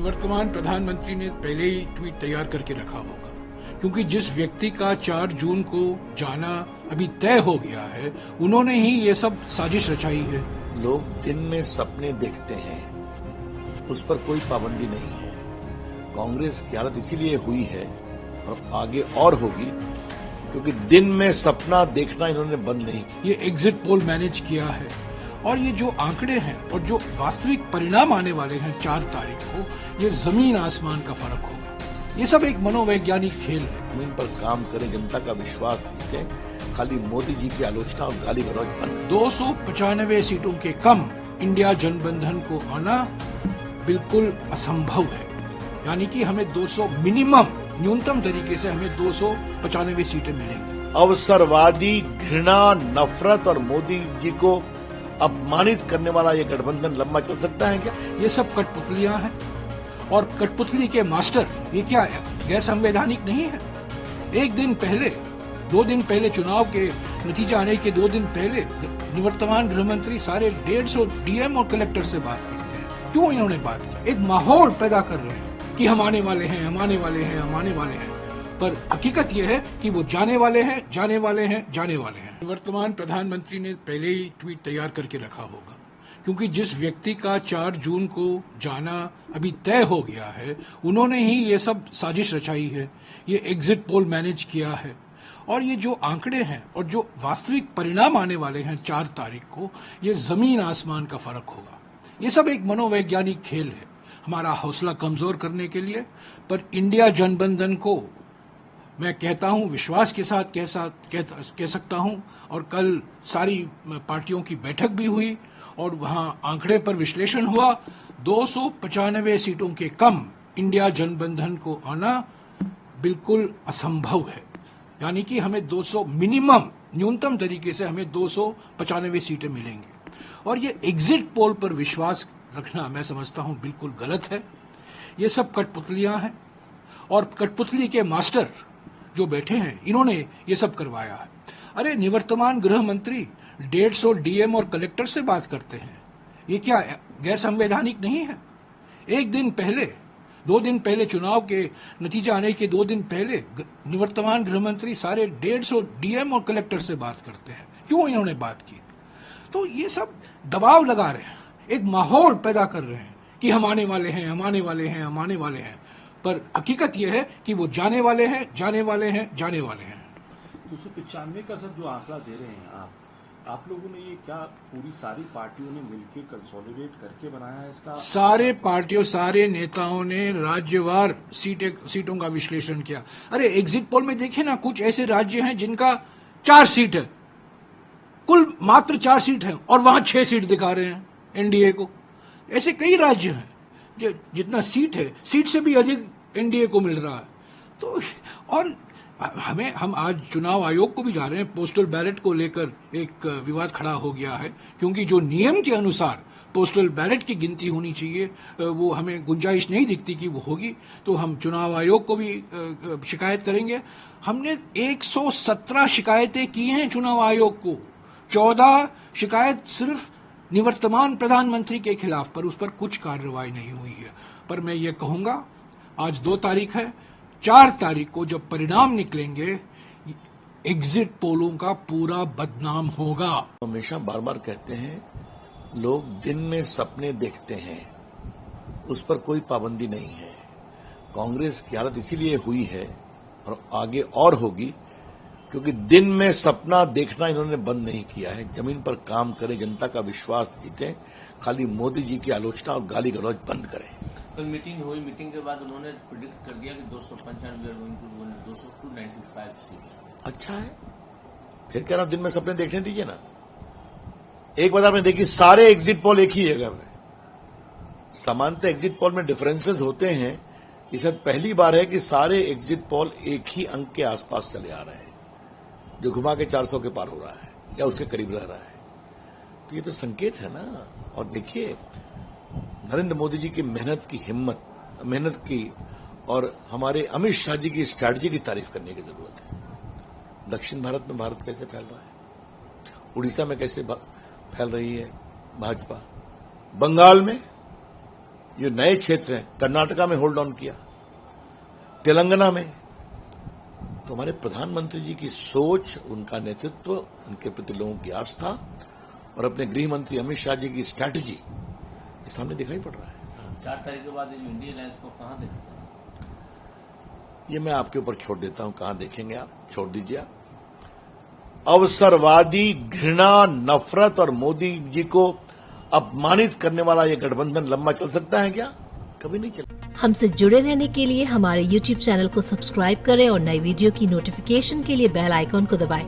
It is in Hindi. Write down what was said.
वर्तमान प्रधानमंत्री ने पहले ही ट्वीट तैयार करके रखा होगा, क्योंकि जिस व्यक्ति का 4 जून को जाना अभी तय हो गया है, उन्होंने ही ये सब साजिश रचाई है। लोग दिन में सपने देखते हैं, उस पर कोई पाबंदी नहीं है। कांग्रेस की हालत इसीलिए हुई है और आगे और होगी क्योंकि दिन में सपना देखना इन्होंने बंद नहीं किया। ये एग्जिट पोल मैनेज किया है और ये जो आंकड़े हैं और जो वास्तविक परिणाम आने वाले हैं 4 तारीख को, ये जमीन आसमान का फर्क होगा। ये सब एक मनोवैज्ञानिक खेल है। जमीन पर काम करें, जनता का विश्वास जीतें, खाली मोदी जी की आलोचना और गाली गलौज बंद। 295 सीटों के कम इंडिया जनबंधन को आना बिल्कुल असंभव है। यानी कि हमें 200 मिनिमम, न्यूनतम तरीके से हमें 295 सीटें मिलेंगी। अवसरवादी, घृणा, नफरत और मोदी जी को अपमानित करने वाला ये गठबंधन लंबा चल सकता है क्या? ये सब कठपुतलियां हैं और कठपुतली के मास्टर ये क्या है, गैर संवैधानिक नहीं है। एक दिन पहले, 2 दिन पहले, चुनाव के नतीजे आने के 2 दिन पहले निवर्तमान गृह मंत्री सारे 150 डीएम और कलेक्टर से बात करते हैं। क्यों इन्होंने बात की? एक माहौल पैदा कर रहे हैं कि हम आने वाले हैं, हम आने वाले हैं, हम आने वाले हैं, पर हकीकत यह है कि वो जाने वाले हैं, जाने वाले हैं, जाने वाले हैं। वर्तमान प्रधानमंत्री ने पहले ही ट्वीट तैयार करके रखा होगा, क्योंकि जिस व्यक्ति का 4 जून को जाना अभी तय हो गया है, उन्होंने ही ये सब साजिश रचाई है। ये एग्जिट पोल मैनेज किया है और ये जो आंकड़े हैं और जो वास्तविक परिणाम आने वाले हैं 4 तारीख को, ये जमीन आसमान का फर्क होगा। ये सब एक मनोवैज्ञानिक खेल है हमारा हौसला कमजोर करने के लिए। पर इंडिया जनबंधन को मैं कहता हूं, विश्वास के साथ कह सकता हूं, और कल सारी पार्टियों की बैठक भी हुई और वहां आंकड़े पर विश्लेषण हुआ। 295 सीटों के कम इंडिया जनबंधन को आना बिल्कुल असंभव है। यानी कि हमें 200 मिनिमम, न्यूनतम तरीके से हमें 295 सीटें मिलेंगी। और ये एग्जिट पोल पर विश्वास रखना मैं समझता हूं बिल्कुल गलत है। ये सब कठपुतलियां हैं और कठपुतली के मास्टर जो बैठे हैं, इन्होंने ये सब करवाया है। अरे निवर्तमान गृह मंत्री 150 डीएम और कलेक्टर से बात करते हैं, ये क्या गैर संवैधानिक नहीं है? एक दिन पहले, 2 दिन पहले, चुनाव के नतीजे आने के 2 दिन पहले निवर्तमान गृह मंत्री सारे 150 डीएम और कलेक्टर से बात करते हैं। क्यों इन्होंने बात की? तो ये सब दबाव लगा रहे हैं, एक माहौल पैदा कर रहे हैं कि हम आने वाले हैं, हम आने वाले हैं, हम आने वाले हैं, पर हकीकत यह है कि वो जाने वाले हैं, जाने वाले हैं, जाने वाले हैं। 295 का सर जो आंकड़ा दे रहे हैं आप लोगों ने ये क्या पूरी सारी पार्टियों ने मिलकर कंसोलिडेट करके बनाया है इसका? सारे पार्टियों, सारे नेताओं ने राज्यवार सीटों का विश्लेषण किया। अरे एग्जिट पोल में देखिए ना, कुछ ऐसे राज्य हैं जिनका 4 सीट है, कुल मात्र 4 सीट है, और वहां 6 सीट दिखा रहे हैं एनडीए को। ऐसे कई राज्य हैं जितना सीट है, सीट से भी अधिक एनडीए को मिल रहा है। तो और हम आज चुनाव आयोग को भी जा रहे हैं। पोस्टल बैलेट को लेकर एक विवाद खड़ा हो गया है, क्योंकि जो नियम के अनुसार पोस्टल बैलेट की गिनती होनी चाहिए, वो हमें गुंजाइश नहीं दिखती कि वो होगी। तो हम चुनाव आयोग को भी शिकायत करेंगे। हमने 117 शिकायतें की हैं चुनाव आयोग को, 14 शिकायत सिर्फ निवर्तमान प्रधानमंत्री के खिलाफ, पर उस पर कुछ कार्रवाई नहीं हुई है। पर मैं ये कहूंगा, आज 2 तारीख है, 4 तारीख को जब परिणाम निकलेंगे, एग्जिट पोलों का पूरा बदनाम होगा। हमेशा बार बार कहते हैं, लोग दिन में सपने देखते हैं, उस पर कोई पाबंदी नहीं है। कांग्रेस की हालत इसीलिए हुई है और आगे और होगी क्योंकि दिन में सपना देखना इन्होंने बंद नहीं किया है। जमीन पर काम करें, जनता का विश्वास जीतें, खाली मोदी जी की आलोचना और गाली गलौज बंद करें। कल मीटिंग हुई, मीटिंग के बाद उन्होंने प्रिडिक्ट कर दिया कि 295 सीट। अच्छा है, फिर कह रहा हूं दिन में सपने देखने दीजिए ना। एक बात आपने देखी, सारे एग्जिट पोल एक ही जगह में। सामान्यतः एग्जिट पोल में डिफरेंसेस होते हैं, इस पहली बार है कि सारे एग्जिट पोल एक ही अंक के आसपास चले आ रहे हैं, जो घुमा के 400 के पार हो रहा है या उसके करीब रह रहा है। तो ये तो संकेत है ना। और देखिए, नरेंद्र मोदी जी की मेहनत की और हमारे अमित शाह जी की स्ट्रैटेजी की तारीफ करने की जरूरत है। दक्षिण भारत में भारत कैसे फैल रहा है, उड़ीसा में कैसे फैल रही है भाजपा, बंगाल में जो नए क्षेत्र हैं, कर्नाटका में होल्ड ऑन किया, तेलंगाना में। तो हमारे प्रधानमंत्री जी की सोच, उनका नेतृत्व, उनके प्रति लोगों की आस्था और अपने गृह मंत्री अमित शाह जी की स्ट्रैटेजी ये सामने दिखाई पड़ रहा है। 4 तारीख के बाद इंडियन अलायंस को कहाँ देखते हैं? ये मैं आपके ऊपर छोड़ देता हूं, कहां देखेंगे आप, छोड़ दीजिए आप। अवसरवादी, घृणा, नफरत और मोदी जी को अपमानित करने वाला ये गठबंधन लंबा चल सकता है क्या? कभी नहीं चल। हमसे जुड़े रहने के लिए हमारे YouTube चैनल को सब्सक्राइब करें और नई वीडियो की नोटिफिकेशन के लिए बेल आइकॉन को दबाएं।